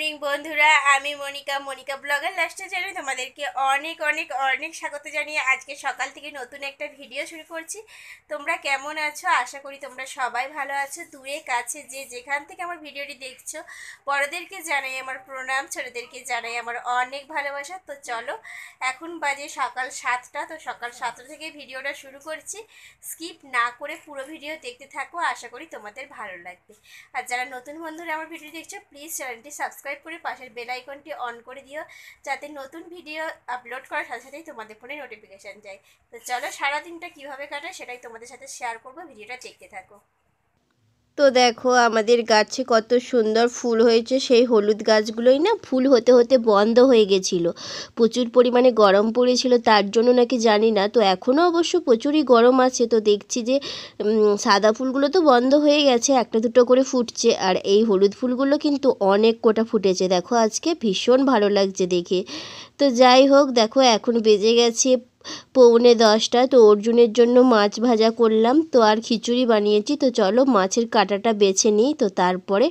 Morning বন্ধুরা, আমি Monika blogger লাস্টে জানাই তোমাদেরকে অনেক অনেক অনেক স্বাগত জানিয়ে আজকে সকাল থেকে নতুন একটা ভিডিও শুরু করছি। তোমরা কেমন আছো? আশা করি তোমরা সবাই ভালো আছো। দূরে কাছে যে যেখান থেকে আমার ভিডিওটি দেখছো, বড়দেরকে জানাই আমার প্রণাম, ছোটদেরকে জানাই আমার অনেক ভালোবাসা। তো চলো, এখন বাজে সকাল 7টা। তো সকাল 7টা থেকে ভিডিওটা শুরু করছি। স্কিপ না করে পুরো ভিডিও দেখতে থাকো, আশা করি তোমাদের ভালো লাগবে। আর যারা নতুন বন্ধুরা আমার ভিডিও দেখছো, প্লিজ চ্যানেলটি সাবস্ক্রাইব করে পাশের বেল আইকনটি অন করে দিও, যাতে নতুন ভিডিও আপলোড করার সাথে সাথেই তোমাদের ফোনে নোটিফিকেশান যায়। তো চলো, সারাদিনটা কীভাবে কাটায় সেটাই তোমাদের সাথে শেয়ার করবো, ভিডিওটা দেখতে থাকো। তো দেখো আমাদের গাছে কত সুন্দর ফুল হয়েছে। সেই হলুদ গাছগুলোই না ফুল হতে হতে বন্ধ হয়ে গেছিলো। প্রচুর পরিমাণে গরম পড়েছিল, তার জন্য নাকি জানি না। তো এখনও অবশ্য প্রচুরই গরম আছে। তো দেখছি যে সাদা ফুলগুলো তো বন্ধ হয়ে গেছে, একটা দুটো করে ফুটছে। আর এই হলুদ ফুলগুলো কিন্তু অনেক কটা ফুটেছে। দেখো আজকে ভীষণ ভালো লাগছে দেখে। তো যাই হোক, দেখো এখন বেজে গেছে 9:45। তো অর্জুনের জন্য মাছ ভাজা করলাম, তো আর খিচুড়ি বানিয়েছি। তো চলো মাছের কাঁটাটা বেছে নিই, তো তারপরে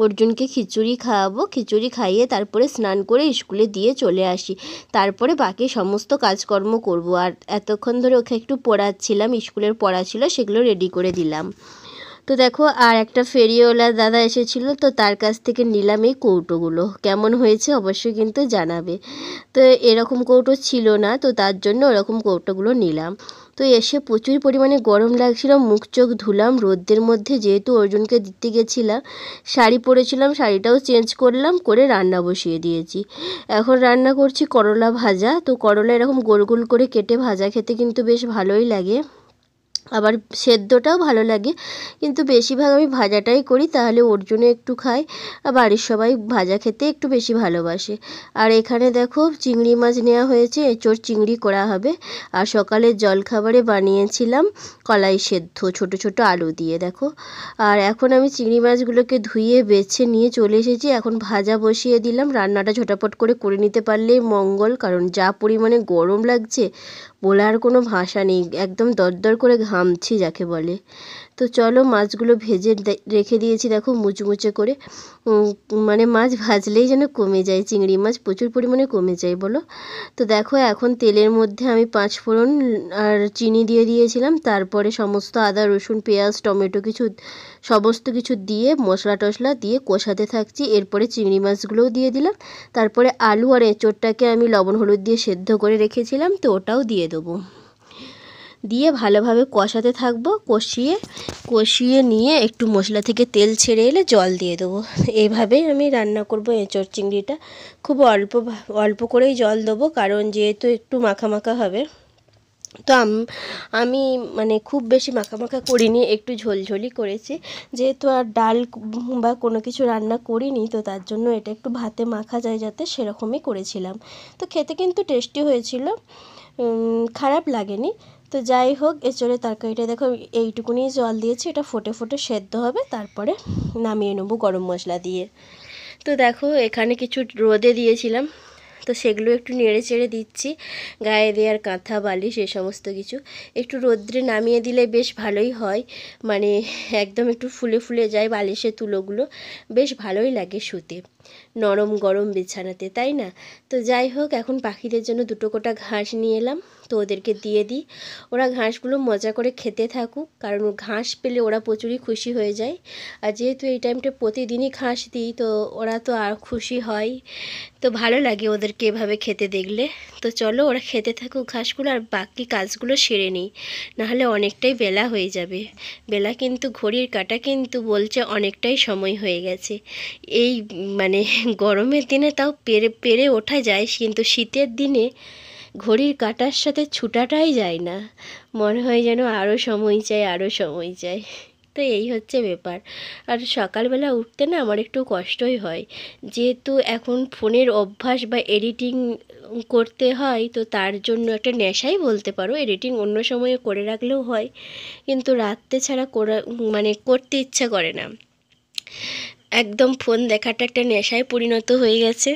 অর্জুনকে খিচুড়ি খাওয়াবো। খিচুড়ি খাইয়ে তারপরে স্নান করে স্কুলে দিয়ে চলে আসি। তারপরে বাকি সমস্ত কাজকর্ম করব। আর এতক্ষণ ধরে ওকে একটু পড়াচ্ছিলাম, স্কুলের পড়া ছিল, সেগুলো রেডি করে দিলাম। তো দেখো আর একটা ফেরিওয়ালা দাদা এসেছিল, তো তার কাছ থেকে নিলাম এই কৌটোগুলো। কেমন হয়েছে অবশ্যই কিন্তু জানাবে। তো এরকম কৌটো ছিল না, তো তার জন্য ওরকম কৌটোগুলো নিলাম। তো এসে প্রচুর পরিমাণে গরম লাগছিল, মুখ চোখ ধুলাম রোদ্রের মধ্যে, যেহেতু অর্জুনকে দিতে গেছিলাম। শাড়ি পরেছিলাম, শাড়িটাও চেঞ্জ করলাম, করে রান্না বসিয়ে দিয়েছি। এখন রান্না করছি করলা ভাজা। তো করলা এরকম গোল গোল করে কেটে ভাজা খেতে কিন্তু বেশ ভালোই লাগে, আবার সেদ্ধটাও ভালো লাগে, কিন্তু বেশিরভাগ আমি ভাজাটাই করি, তাহলে ওর জন্য একটু খাই। আর বাড়ির সবাই ভাজা খেতে একটু বেশি ভালোবাসে। আর এখানে দেখো চিংড়ি মাছ নেওয়া হয়েছে, এঁচোড় চিংড়ি করা হবে। আর সকালের জলখাবারে বানিয়েছিলাম কলাই সেদ্ধ ছোট ছোট আলু দিয়ে, দেখো। আর এখন আমি চিংড়ি মাছগুলোকে ধুয়ে বেছে নিয়ে চলে এসেছি। এখন ভাজা বসিয়ে দিলাম। রান্নাটা ঝটাপট করে নিতে পারলেই মঙ্গল, কারণ যা পরিমাণে গরম লাগছে বলার কোনো ভাষা নেই। একদম দরদর করে ঘামছি যাকে বলে। তো চলো মাছগুলো ভেজে রেখে দিয়েছি, দেখো মুচমুচে করে। মানে মাছ ভাজলেই যেন কমে যায়, চিংড়ি মাছ প্রচুর পরিমাণে কমে যায় বলো। তো দেখো এখন তেলের মধ্যে আমি 5 ফোড়ন আর চিনি দিয়ে দিয়েছিলাম। তারপরে সমস্ত আদা রসুন পেঁয়াজ টমেটো সমস্ত কিছু দিয়ে মশলা টশলা দিয়ে কষাতে থাকছি। এরপরে চিংড়ি মাছগুলোও দিয়ে দিলাম। তারপরে আলু আর এঁচোড়টাকে আমি লবণ হলুদ দিয়ে সেদ্ধ করে রেখেছিলাম, তো ওটাও দিয়ে দেবো। দিয়ে ভালোভাবে কষাতে থাকবো। কষিয়ে নিয়ে একটু মশলা থেকে তেল ছেড়ে এলে জল দিয়ে দেবো। এইভাবেই আমি রান্না করব এঁচোড় চিংড়িটা। খুব অল্প করেই জল দেবো, কারণ যেহেতু একটু মাখা মাখা হবে। তো আমি মানে খুব বেশি মাখা মাখা করিনি, একটু ঝোলঝোলই করেছি। যেহেতু আর ডাল বা কোনো কিছু রান্না করিনি, তো তার জন্য এটা একটু ভাতে মাখা যায় যাতে, সেরকমই করেছিলাম। তো খেতে কিন্তু টেস্টি হয়েছিল, খারাপ লাগেনি। তো যাই হোক, এঁচোড়ের তরকারিটা দেখো এইটুকুনি জল দিয়েছি, এটা ফোটে ফোটে সেদ্ধ হবে, তারপরে নামিয়ে নেবো গরম মশলা দিয়ে। তো দেখো এখানে কিছু রোদে দিয়েছিলাম, তো সেগুলো একটু নেড়ে চেড়ে দিচ্ছি। গায়ে দেওয়ার কাঁথা বালিশ এ সমস্ত কিছু একটু রোদ্রে নামিয়ে দিলে বেশ ভালোই হয়। মানে একদম একটু ফুলে ফুলে যায় বালিশের তুলোগুলো, বেশ ভালোই লাগে শুতে নরম গরম বিছানাতে, তাই না? তো যাই হোক, এখন পাখিদের জন্য 2 কোটা ঘাস নিয়ে এলাম, তো ওদেরকে দিয়ে দিই। ওরা ঘাসগুলো মজা করে খেতে থাকুক, কারণ ঘাস পেলে ওরা প্রচুরই খুশি হয়ে যায়। আর যেহেতু এই টাইমটা প্রতিদিনই ঘাস দিই, তো ওরা তো আর খুশি হয়। তো ভালো লাগে ওদেরকে এভাবে খেতে দেখলে। তো চলো ওরা খেতে থাকুক ঘাসগুলো, আর বাকি কাজগুলো সেরে নিই, নাহলে অনেকটাই বেলা হয়ে যাবে। বেলা কিন্তু ঘড়ির কাঁটা কিন্তু বলছে অনেকটাই সময় হয়ে গেছে। এই মানে গরমের দিনে তাও পেরে ওঠা যায়, কিন্তু শীতের দিনে ঘড়ির কাঁটার সাথে ছুটাটাই যায় না, মনে হয় যেন আরও সময় চাই আরও সময় চাই। তো এই হচ্ছে ব্যাপার। আর সকালবেলা উঠতে না আমার একটু কষ্টই হয়, যেহেতু এখন ফোনের অভ্যাস বা এডিটিং করতে হয়, তো তার জন্য একটা নেশাই বলতে পারো। এডিটিং অন্য সময়ে করে রাখলেও হয়, কিন্তু রাত্রে ছাড়া করতে ইচ্ছা করে না। একদম ফোন দেখাটা একটা নেশায় পরিণত হয়ে গেছে।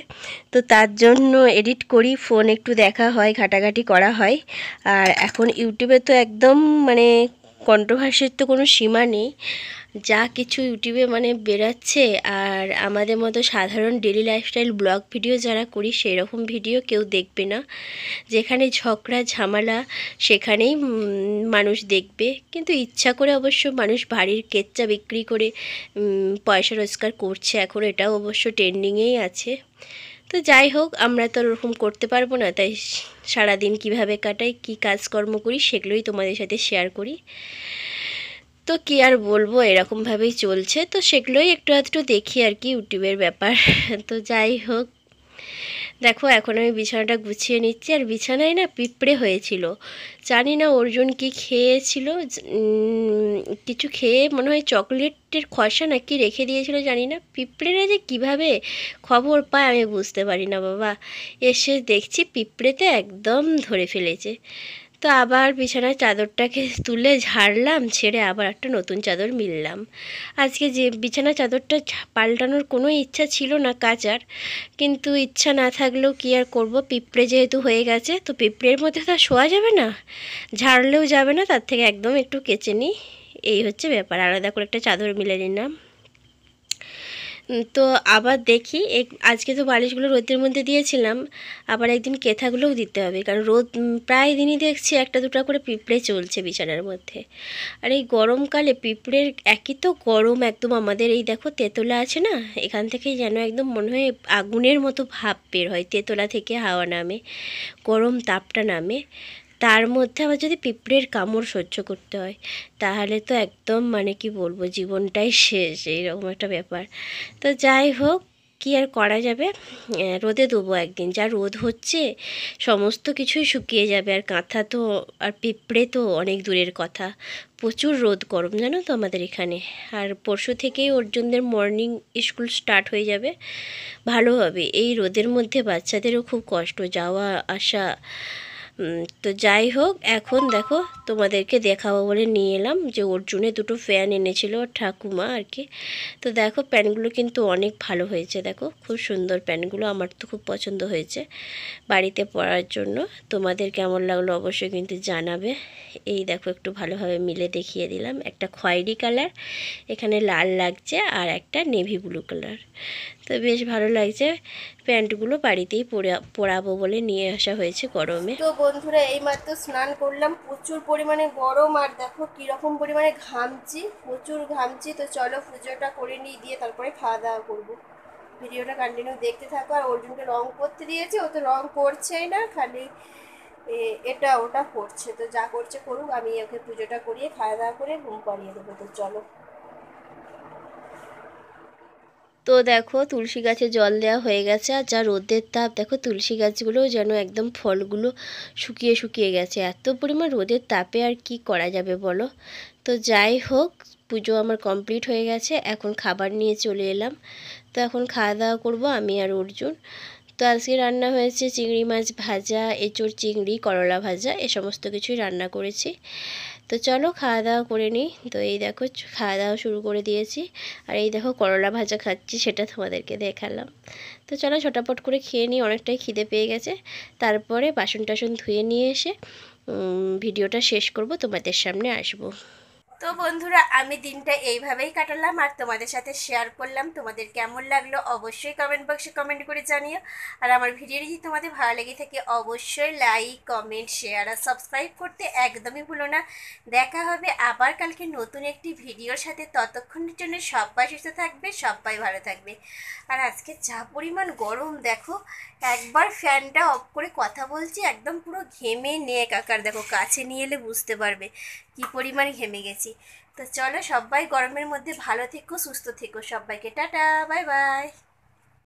তো তার জন্য এডিট করি, ফোন একটু দেখা হয়, ঘাটাঘাটি করা হয়। আর এখন ইউটিউবে তো একদম মানে কন্ট্রোভার্সির তো কোনো সীমা নেই। যা কিছু ইউটিউবে মানে বেরাচ্ছে, আর আমাদের মতো সাধারণ ডেলি লাইফস্টাইল ব্লগ ভিডিও যারা করি সেই রকম ভিডিও কেউ দেখবে না। যেখানে ঝগড়া ঝামেলা সেখানেই মানুষ দেখবে, কিন্তু ইচ্ছা করে অবশ্য মানুষ বাড়ির কেচ্চা বিক্রি করে পয়সা রোজগার করছে এখন, এটাও অবশ্য ট্রেন্ডিংয়েই আছে। তো যাই হোক, আমরা তো ওরকম করতে পারবো না, তাই সারাদিন কিভাবে কাটাই, কী কাজকর্ম করি সেগুলোই তোমাদের সাথে শেয়ার করি। তো কী আর বলবো, এরকমভাবেই চলছে, তো সেগুলোই একটু আধটু দেখি আর কি, ইউটিউবের ব্যাপার। তো যাই হোক, দেখো এখন আমি বিছানাটা গুছিয়ে নিচ্ছি, আর বিছানায় না পিঁপড়ে হয়েছিল। জানি না অর্জুন কি খেয়েছিল, কিছু খেয়ে মনে হয় চকলেটের খসা নাকি রেখে দিয়েছিল, জানি না। পিঁপড়েরা যে কীভাবে খবর পায় আমি বুঝতে পারি না বাবা। এসে দেখছি পিঁপড়েতে একদম ধরে ফেলেছে। তো আবার বিছানার চাদরটাকে তুলে ঝাড়লাম, ছেড়ে আবার একটা নতুন চাদর মিললাম। আজকে যে বিছানার চাদরটা পাল্টানোর কোনো ইচ্ছা ছিল না কাচার, কিন্তু ইচ্ছা না থাকলেও কী আর করব, পিঁপড়ে যেহেতু হয়ে গেছে, তো পিঁপড়ের মধ্যে তো আর শোয়া যাবে না, ঝাড়লেও যাবে না, তার থেকে একদম একটু কেচে নিই, এই হচ্ছে ব্যাপার। আলাদা করে একটা চাদর মিলে নিলাম। তো আবার দেখি আজকে তো বালিশগুলো রোদের মধ্যে দিয়েছিলাম, আবার একদিন কেথাগুলোও দিতে হবে, কারণ রোদ প্রায় দিনই দেখছি একটা দুটো করে পিঁপড়ে চলছে বিছানার মধ্যে। আর এই গরমকালে পিঁপড়ের একই তো গরম একদম, আমাদের এই দেখো তেতলা আছে না, এখান থেকেই যেন একদম মনে হয় আগুনের মতো ভাপ বের হয়, তেতলা থেকে হাওয়া নামে, গরম তাপটা নামে, তার মধ্যে আবার যদি পিঁপড়ের কামড় সহ্য করতে হয়, তাহলে তো একদম মানে কি বলবো, জীবনটাই শেষ, এইরকম একটা ব্যাপার। তো যাই হোক, কী আর করা যাবে, রোদে দেবো একদিন, যা রোদ হচ্ছে সমস্ত কিছুই শুকিয়ে যাবে, আর কাঁথা তো আর পিঁপড়ে তো অনেক দূরের কথা, প্রচুর রোদ গরম জানো তো আমাদের এখানে। আর পরশু থেকেই অর্জুনদের মর্নিং স্কুল স্টার্ট হয়ে যাবে, ভালো হবে। এই রোদের মধ্যে বাচ্চাদেরও খুব কষ্ট যাওয়া আসা। তো যাই হোক, এখন দেখো তোমাদেরকে দেখাবো বলে নিয়ে এলাম যে অর্জুনে দুটো ফ্যান এনেছিল ঠাকুমা আর কি। তো দেখো প্যান্টগুলো কিন্তু অনেক ভালো হয়েছে, দেখো খুব সুন্দর প্যান্টগুলো, আমার তো খুব পছন্দ হয়েছে বাড়িতে পরার জন্য। তোমাদের কেমন লাগলো অবশ্যই কিন্তু জানাবে। এই দেখো একটু ভালোভাবে মিলে দেখিয়ে দিলাম, একটা খয়েরি কালার, এখানে লাল লাগছে, আর একটা নেভি ব্লু কালার। তো বেশ ভালো লাগছে, প্যান্টগুলো বাড়িতেই পরাবো বলে নিয়ে আসা হয়েছে গরমে। তো বন্ধুরা এইমাত্র স্নান করলাম, প্রচুর পরিমাণে গরম, আর দেখো কীরকম পরিমাণে ঘামছি, প্রচুর ঘামছি। তো চলো পুজোটা করে নিয়ে দিয়ে তারপরে খাওয়া দাওয়া করবো। ভিডিওটা কন্টিনিউ দেখতে থাকো। আর অর্জুনকে রং করতে দিয়েছে, ও তো রং করছেই না, খালি এটা ওটা করছে। তো যা করছে করুক, আমি ওকে পুজোটা করিয়ে খাওয়া দাওয়া করে ঘুম পাড়িয়ে দেবো। তো চলো। তো দেখো তুলসী গাছে জল দেওয়া হয়ে গেছে, আর যা রোদের তাপ দেখো, তুলসী গাছগুলোও যেন একদম ফলগুলো শুকিয়ে শুকিয়ে গেছে, এত পরিমাণ রোদের তাপে আর কি করা যাবে বলো। তো যাই হোক, পুজো আমার কমপ্লিট হয়ে গেছে, এখন খাবার নিয়ে চলে এলাম। তো এখন খাওয়া দাওয়া করবো আমি আর অর্জুন। তো আজকে রান্না হয়েছে চিংড়ি মাছ ভাজা, এঁচোড় চিংড়ি, করলা ভাজা, এ সমস্ত কিছুই রান্না করেছি। তো চলো খাওয়া দাওয়া করে নিই। তো এই দেখো খাওয়া দাওয়া শুরু করে দিয়েছি, আর এই দেখো করলা ভাজা খাচ্ছি, সেটা তোমাদেরকে দেখালাম। তো চলো ঝটাপট করে খেয়ে নিই, অনেকটাই খিদে পেয়ে গেছে, তারপরে বাসন টাসন ধুয়ে নিয়ে এসে ভিডিওটা শেষ করব, তোমাদের সামনে আসবো। তো বন্ধুরা আমি দিনটা এইভাবেই কাটালাম আর তোমাদের সাথে শেয়ার করলাম। তোমাদের কেমন লাগলো অবশ্যই কমেন্ট বক্সে কমেন্ট করে জানিও। আর আমার ভিডিও যদি তোমাদের ভালো লেগে থাকে অবশ্যই লাইক কমেন্ট শেয়ার আর সাবস্ক্রাইব করতে একদমই ভুলো না। দেখা হবে আবার কালকে নতুন একটি ভিডিওর সাথে, ততক্ষণের জন্য সবাই সুস্থ থাকবে, সবাই ভালো থাকবে। আর আজকে যা পরিমাণ গরম দেখো, একবার ফ্যানটা অফ করে কথা বলছি, একদম পুরো ঘেমে নেক আকার, দেখো কাছে নিয়ে এলে বুঝতে পারবে কি পরিমাণ ঘেমে গেছি। তো চলো সবাই গরমের মধ্যে ভালো থেকো, সুস্থ থেকো, সবাইকে টাটা, বাই বাই।